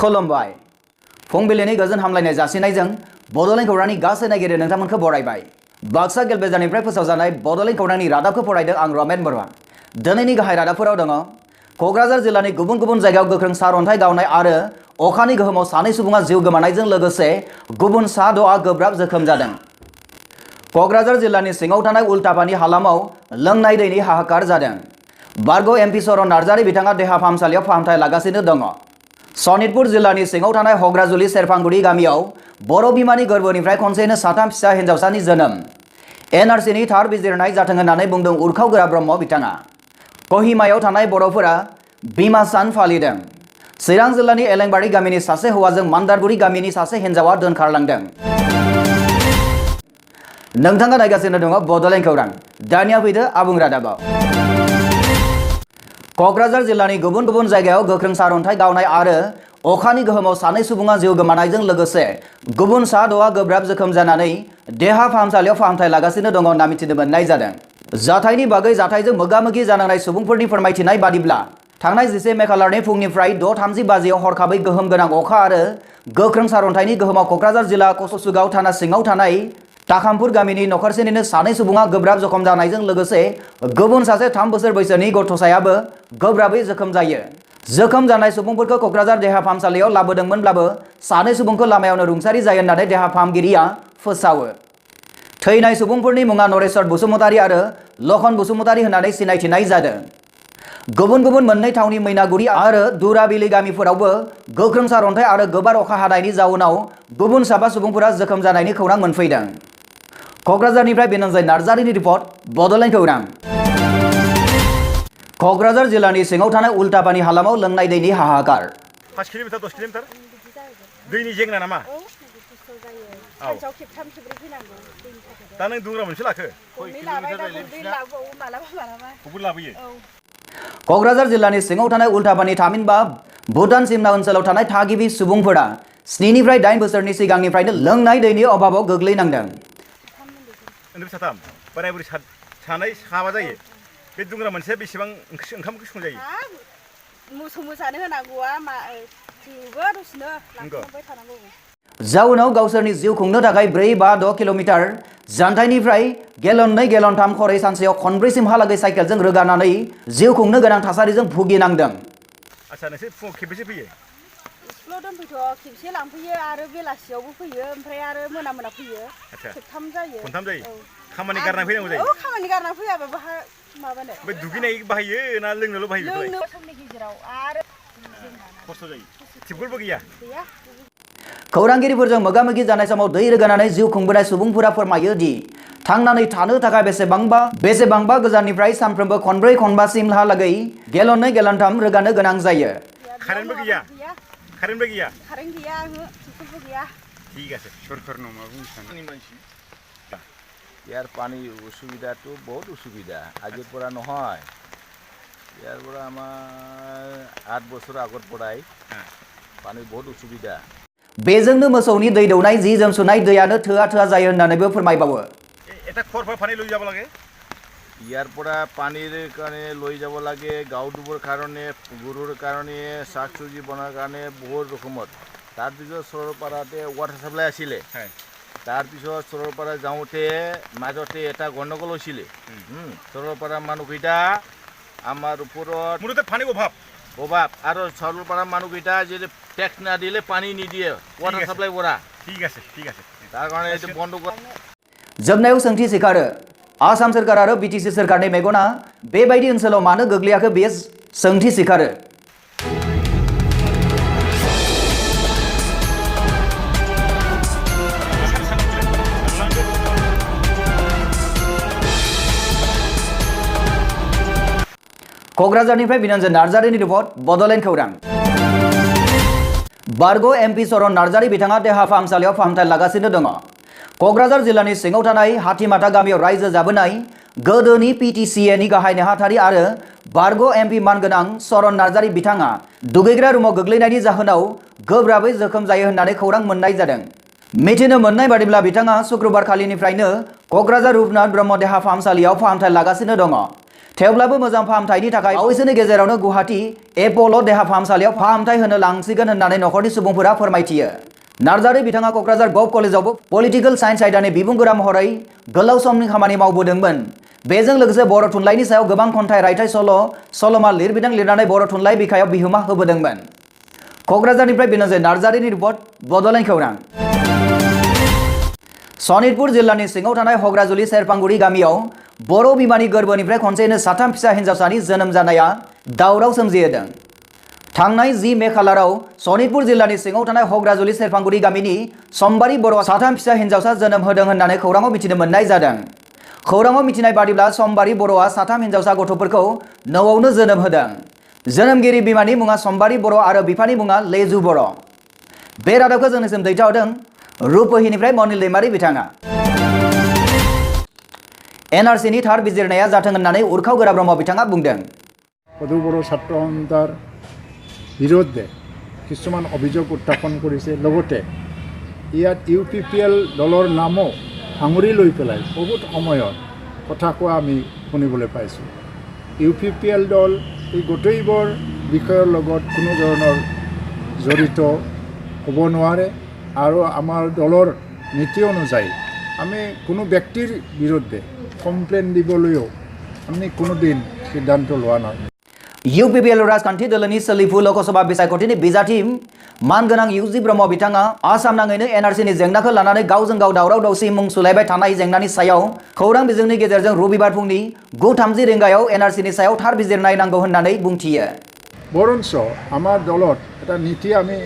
खुलुमबाय फुंबिलिनि गोजोन हामलायनाय जासिनायजों बड'लेण्ड खौरांनि गासै नायगिरि नोंथांमोनखौ बरायबाय। बाक्सा गेलबेजानिफ्राय फोसावजानाय बड'लेण्ड खौरांनि रादाबखौ फरायदों आं रमेन बरुवा। दिनैनि गाहाय रादाबफोराव दङ क'क्राझार जिल्लानि गुबुन गुबुन जायगायाव गोख्रों सारअन्थाइ गावनाय आरो अखानि गोहोमाव सानै सुबुङा जिउ गोमानायजों लोगोसे गुबुन सा 6आ गोब्राब जोखोम जादों। क'क्राझार जिल्लानि सिङाव थानाय उल्टापानि हालामाव लोंनाय दैनि हाहाकार जादों। बारग' एमपि सरन नार्जारि बिथाङा देहा फाहामसालियाव फाहामथाय लागासिनो दङ। सनितपुर जिल्लानि सिङाव थानाय हग्राजुलि सेरफांगुरि गामियाव बर' बिमानि गोरबोनिफ्राय खनसेनो 3 फिसा हिन्जावसानि जोनोम। एनआरसिनि थार बिजिरनाय जाथों होननानै बुंदों उर्खाव ब्रह्म बिथाङा। कहिमायाव थानाय बर'फोरा बिमा सान फालिदों। चिरां जिल्लानि एलेंबारि गामिनि सासे हौवाजों मान्दारगुरि गामिनि सासे हिन्जावा दोनखारलांदों। नोंथाङा नायगासिनो दङ बड'लेण्ड खौरां। दानिया फैदो आबुं रादाबाव। क'क्राझार जिल्लानि गुबुन गुबुन जायगायाव गोख्रों सारअन्थाइ गावनाय आरो अखानि गोहोमाव सानै सुबुङा जिउ गोमानायजों लोगोसे गुबुन सा 6आ गोब्राब जोखोम जानानै देहा फाहामसालियाव फाहामथाय लागासिनो दङ होनना मिथिनो मोननाय जादों। जाथायनि बागै जाथायजों मोगा-मोगि जानांनाय सुबुंफोरनि फोरमायथिनाय बादिब्ला थांनाय 11 मे खालारनि फुंनिफ्राय 6:30 बाजियाव हरखाबै गोहोम गोनां अखा आरो गोख्रों सारअन्थाइनि गोहोमाव क'क्राझार जिल्ला कसुगाव थाना सिङाव थानाय ताकामपुर गामिनि नखरसेनिनो सानै सुबुङा गोब्राब जखम जानायजों लोगोसे गुबुन सासे 3 बोसोर बैसोनि गथ'सायाबो गोब्राबै जोखोम जायो। जोखोम जानाय सुबुंफोरखौ क'क्राझार देहा फाहामसालियाव लाबोदोंमोनब्लाबो सानै सुबुंखौ लामायावनो रुंसारि जायो होननानै देहा फाहामगिरिया फोसावो। थैनाय सुबुंफोरनि मुङा नरेश्वर बसुमतारी आरो लखन बसुमतारी होननानै सिनायथिनाय जादों। गुबुन गुबुन मोननै थावनि मैनागुरि आरो दुराबिलि गामिफोरावबो गोख्रों सारअन्थाइ आरो गोबार अखा हानायनि जाउनाव गुबुन 7 सुबुंफोरा जोखोम जानायनि खौरां मोनफैदों। क'क्राझारनिफ्राय बिनोजय नार्जारिनि रिपर्ट बड'लेण्ड खौरां। क'क्राझार जिल्लानि सिङाव थानाय उल्टापानि हालामाव लोंनाय दैनि हाहाकार। 5 किल'मिटार 10 किल'मिटार दैनि जेंना नामा? सानसेयाव खेबथाम खेबब्रै फैनांगौ दैनि थाखाय। दा नों दुंग्रा मोनसे लाखो? गुबुन लाबोयो। क'क्राझार जिल्लानि सिङाव थानाय उल्टापानि थामहिनबा भुटान सिमना ओनसोलाव थानाय थागिबि सुबुंफोरा 7 निफ्राय 8 बोसोरनि सिगांनिफ्रायनो लोंनाय दैनि अभाबाव गोग्लैनांदों। उन्दै 3 बोराय बुरै 7 जायो। बे दुंग्रा मोनसेया बेसेबां ओंखाम ओंख्रि संजायो? मोसौ मोसानो होनांगौआ जोबो दसेनो लांफाबाय थानांगौ। जाउनाव गावसोरनि जिउ खुंनो थाखाय 4-5-6 किल'मिटार जानथाइनिफ्राय गेलन 2 गेलन 3 खरै सानसेयाव खनब्रैसिमहालागै साइकेलजों रोगानानै जिउ खुंनो गोनां थासारिजों भुगिनांदों। आच्छा नोंसोर फुङाव खेबबेसे फैयो? स्कुलाव दोनफैथ' खेबसे लांफैयो आरो बेलासियावबो फैयो ओमफ्राय आरो मोना फैयो। खेबथाम जायो। खनथाम जायो। खामानि गारना फैनांगौ जायो। खामानि गारना फैयाबा माबानो। बे दुगैनाय बाहायो ना लोंनोल' बाहायो? लोंनो समनि गेजेराव आरो खस्थ' जायो। टिपकलबो गैया? गैया। खौरांगिरिफोरजों मोगा-मोगि जानाय समाव दै रोगानानै जिउ खुंबोनाय सुबुंफोरा फोरमायो दि थांनानै थानो थाखाय बेसेबांबा गोजाननिफ्राय सानफ्रोमबो 4-5-6सिमहालागै गेलन 2 गेलन 3 रोगानो गोनां जायो। कारेन्टबो गैया? कारेन्टबो गैया? कारेन्ट गैया टिपकलबो गैया। ঠিক আছে সরকার নমা বুঝছেন ইয়ার পানি অসুবিধা তো বহুত অসুবিধা আগের পড়া নহয় ইয়ার পড়া আমার 8 বছর আগত পড়াই পানি বহুত অসুবিধা बेजोंनो मोसौनि दै दौनाय जि जोम सुनाय दैयानो थोआ जायो होननानैबो फोरमायबावो। এটা খরফা পানি লই যাব লাগে ইয়ার পড়া পানির কারণে লই যাব লাগে গাও ডুবৰ কারণে গরুর কারণে শাক সবজি বনার কারণে বহুত রকমত তাৰপিছত সৰলপাৰাতে ৱাটাৰ সাপ্লাই আছিলে তাৰপিছত সৰলপাৰা যাওঁতে মাজতে এটা গণ্ডগোল হৈছিলে সৰলপাৰা মানুহকেইটা আমাৰ ওপৰত মুঠতে পানী অভাৱ আৰু সৰলপাৰা মানুহকেইটা যদি টেক্স নাদিলে পানী নিদিয়ে ৱাটাर সাপ্লাই পৰা ঠিক আছে তাৰ কাৰণে এইটো বন্ধ কৰা। जोबनायाव सोंथि सिखारो आसाम सोरखार आरो बिटिसि सोरखारनि मेगना बेबायदि ओनसोलाव मानो गोग्लैयाखै बे सोंथि सिखारो। क'क्राझारनिफ्राय बिनोजय नार्जारिनि रिपर्ट बड'लेण्ड खौरां। बारग' एमपि सरन नार्जारि बिथाङा देहा फाहामसालियाव फाहामथाय लागासिनो दङ। क'क्राझार जिल्लानि सिङाव थानाय हाथिमाटा गामियाव रायजो जाबोनाय गोदोनि पिटिसिएनि गाहाय नेहाथारि आरो बारग' एमपि मानगोनां सरन नार्जारि बिथाङा दुगैग्रा रुमाव गोग्लैनायनि जाहोनाव गोब्राबै जोखोम जायो होननानै खौरां मोननाय जादों। मिथिनो मोननाय बादिब्ला बिथाङा शुक्रबार खालिनिफ्रायनो क'क्राझार रुपनाथ ब्रह्म देहा फाहामसालियाव फाहामथाय लागासिनो दङ। थेवब्लाबो मोजां फाहामथायनि थाखाय बावैसोनि गेजेरावनो गुवाहाटी एप'ल' देहा फाहामसालियाव फाहामथाय होनो लांसिगोन होननानै नखरनि सुबुंफोरा फोरमायथियो। नार्जारि बिथाङा क'क्राझार गभ कलेजावबो पलिटिकेल साइन्स आयदानि बिबुंगोरा महरै गोलाव समनि खामानि मावबोदोंमोन। बेजों लोगोसे बर' थुनलाइनि सायाव गोबां खन्थाइ, रायथाइ, सल'मा लिरबिदां लिरनानै बर' थुनलाइ बिखायाव बिहोमा होबोदोंमोन। क'क्राझारनिफ्राय बिनोजय नार्जारिनि रिपर्ट, बड'लेण्ड खौरां। सनितपुर जिल्लानि सिङाव थानाय हग्राजुलि सेरफांगुरि गामियाव बर' बिमानि गोरबोनिफ्राय खनसेयैनो 3 फिसा हिन्जावसानि जोनोम जानाया दावराव सोमजिहोदों। थांनाय 10 मे खालाराव सनितपुर जिल्लानि सिङाव थानाय हग्राजुलि सेरफांगुरि गामिनि सम्बारी बर'आ 3 फिसा हिन्जावसा जोनोम होदों होननानै खौराङाव मिथिनो मोननाय जादों। खौराङाव मिथिनाय बादिब्ला सम्बारी बर'आ 3 हिन्जावसा गथ'फोरखौ न'आवनो जोनोम होदों। जोनोमगिरि बिमानि मुङा सम्बारी बर' आरो बिफानि मुङा लेजु बर'। बे रादाबखौ जोंनिसिम दैथायहरदों रुपहिनिफ्राय मनिल दैमारि बिथाङा। NRCनि थार बिजिरनाया जाथों होननानै उर्खाव गोरा ब्रह्म बिथाङा बुंदों। সদৌ বড়ো ছাত্ৰ সন্থাৰ বিৰুদ্ধে কিছুমান অভিযোগ উত্থাপন কৰিছে। লগতে ইয়াত UPPL দলৰ নামো সাঙুৰি লৈ পেলাই বহুত সময়ত কথা কোৱা আমি শুনিবলৈ পাইছোঁ। UPPL দল এই গোটেইবোৰ বিষয়ৰ লগত কোনো ধৰণৰ জড়িত হ'ব নোৱাৰে আৰু আমাৰ দলৰ নীতি অনুযায়ী আমি কোনো ব্যক্তিৰ বিৰুদ্ধে কমপ্লেইন দিবলৈও আমি কোনোদিন সিদ্ধান্ত লোৱা নাই। UPPL राजखान्थि दोलोनि सोलिफु लोकसभा बिसायख'थिनि बिजाथि मानगोनां UG ब्रह्म बिथाङा आसाम नाङैनो NRCनि जेंनाखौ लानानै गावजों गाव दावराव दावसि मुं सुलायबाय थानाय जेंनानि सायाव खौरां बिजोंनि गेजेरजों रबिबार फुंनि 9:30 रिंगायाव NRCनि सायाव थार बिजिरनाय नांगौ होननानै बुंथियो। বৰঞ্চ আমাৰ দলত এটা নীতি আমি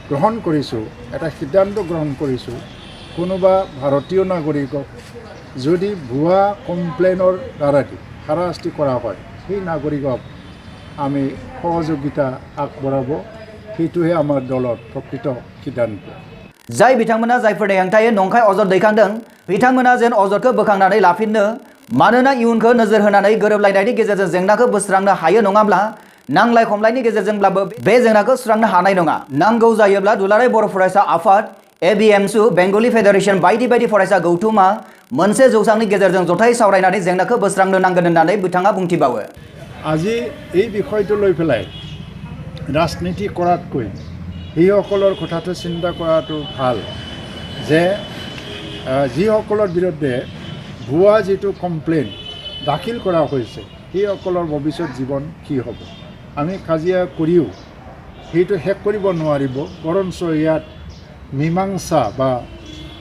গ্ৰহণ কৰিছোঁ, এটা সিদ্ধান্ত গ্ৰহণ কৰিছোঁ। কোনোবা ভাৰতীয় নাগৰিকক যদি ভুৱা কমপ্লেইনৰ দ্বাৰা হাৰাশাস্তি কৰা হয়, সেই নাগৰিকক আমি সহযোগিতা আগবঢ়াব। সেইটোহে আমাৰ দলৰ প্ৰকৃত সিদ্ধান্ত। जाय बिथांमोना जायफोरनि हेंथायै नंखाय अजद दैखांदों बिथांमोना जेन अजदखौ बोखांनानै लाफिननो, मानोना इयुनखौ नोजोर होनानै गोरोबलायनायनि गेजेरजों जेंनाखौ बोस्रांनो हायो, नङाब्ला नांलाय खमलायनि गेजेरजोंब्लाबो बे जेंनाखौ सुस्रांनो हानाय नङा। नांगौ जायोब्ला दुलाराय बर' फरायसा आफाद, ABMSU, बेंगली फेडारेशन बायदि बायदि फरायसा गौथुमा मोनसे जौसांनि गेजेरजों जथाय सावरायनानै जेंनाखौ बोस्रांनो नांगोन होननानै बिथाङा बुंथिबावो। আজি এই বিষয়টো লৈ পেলাই ৰাজনীতি কৰাতকৈ সেইসকলৰ কথাটো চিন্তা কৰাটো ভাল যে যিসকলৰ বিৰুদ্ধে ভুৱা যিটো কমপ্লেইন দাখিল কৰা হৈছে সেইসকলৰ ভৱিষ্যত জীৱন কি হ'ব। আমি কাজিয়া কৰিও সেইটো শেষ কৰিব নোৱাৰিব। বৰঞ্চ ইয়াত মীমাংসা বা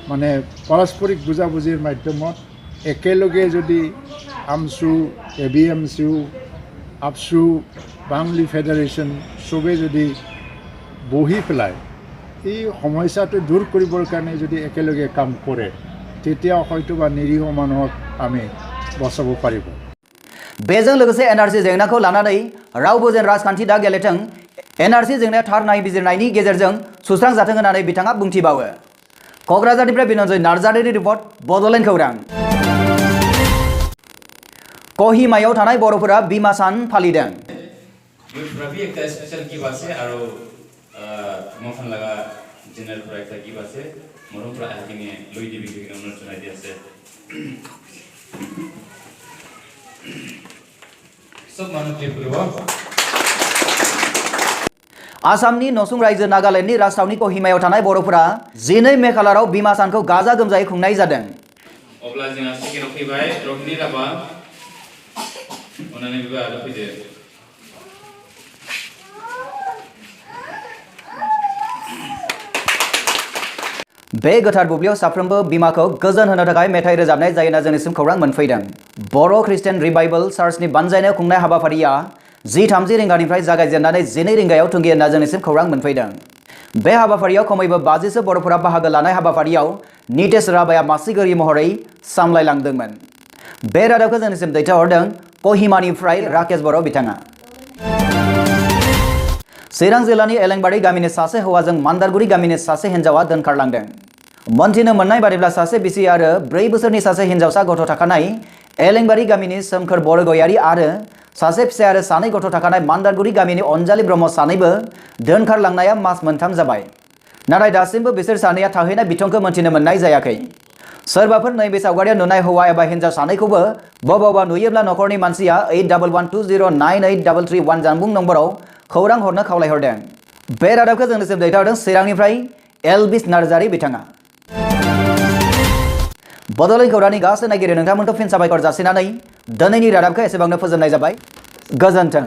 মানে পাৰস্পৰিক বুজাবুজিৰ মাধ্যমত একেলগে যদি AMSU, ABMSU, APSU, বাংলি ফেডাৰেশ্যন চবে যদি বহি পেলাই এই সমস্যাটো দূৰ কৰিবৰ কাৰণে যদি একেলগে কাম কৰে, তেতিয়া হয়তোবা নিৰীহ মানুহক আমি বচাব পাৰিব। बेजों लोगोसे NRC जेंनाखौ लानानै रावबो जेन राजखान्थि दा गेलेथों, NRC जेंनाया थार नायबिजिरनायनि गेजेरजों सुस्रांजाथों होननानै बिथाङा बुंथिबावो। क'क्राझारनिफ्राय बिनोजय नार्जारिनि रिपर्ट, बड'लेण्ड खौरां। कहिमायाव थानाय बर'फोरा बिमा सान फालिदों। इउथफ्राबो একটা স্পেশাল গিফট আছে আর মফান লাগা জেনারেলফরা একটা গিফট আছে মরমফরা আইকিনে লই দিবি কিনে অনুষ্ঠান আইডি আছে সব মানুষ ক্লিপ করব। आसामनि नसुं रायजो नागालेण्डनि राजथावनि कहिमायाव थानाय बर'फोरा 12 मे खालाराव बिमा सानखौ गाजा गोमजायै खुंनाय जादों। अब्ला जोंहा सेकेन्डआव फैबाय रहिनी राभा अनानै बिबा आरो फैदो। बे गोथार बुब्लियाव साफ्रोमबो बिमाखौ गोजोन होनो थाखाय मेथाइ रोजाबनाय जायोना जोंनिसिम खौरां मोनफैदों। बर' ख्रिस्टियान रिभाइभेल चार्चनि बानजायनायाव खुंनाय हाबाफारिया 10:30 रिंगानिफ्राय जागायजेननानै 12 रिंगायाव थुंगे होनना जोंनिसिम खौरां मोनफैदों। बे हाबाफारियाव खमैबो 50सो बर'फोरा बाहागो लानाय हाबाफारियाव नितेश राभाया मासिगिरि महरै सामलायलांदोंमोन। बे रादाबखौ जोंनिसिम दैथायहरदों कहिमानिफ्राय राकेश बर' बिथाङा। चिरां जिल्लानि एलेंबारि गामिनि सासे हौवाजों मान्दारगुरि गामिनि सासे हिन्जावा दोनखारलांदों। मोनथिनो मोननाय बादिब्ला सासे बिसि आरो 4 बोसोरनि सासे हिन्जावसा गथ' थाखानाय एलेंबारि गामिनि सोमखोर बरगयारि आरो सासे फिसाय आरो 2 गथ' थाखानाय मान्दारगुरि गामिनि अनजालि ब्रह्म सानैबो दोनखारलांनाया मास मोनथाम जाबाय। नाथाय दासिमबो बिसोर सानैया थाहैनाय बिथंखौ मोनथिनो मोननाय जायाखै। सोरबाफोर नैबे सावगारियाव नुनाय हौवा एबा हिन्जाव सानैखौबो बबावबा नुयोब्ला नखरनि मानसिया 8112098331 जानबुं नम्बराव खौरां हरनो खावलायहरदों। बे रादाबखौ जोंनिसिम दैथायहरदों चिरांनिफ्राय एलबिस नार्जारि बिथाङा। बड'लेण्ड खौरांनि गासै नायगिरि नोंथांमोनखौ फिन साबायखर जासिनानै दिनैनि रादाबखौ एसेबांनो फोजोबनाय जाबाय। गोजोन्थों।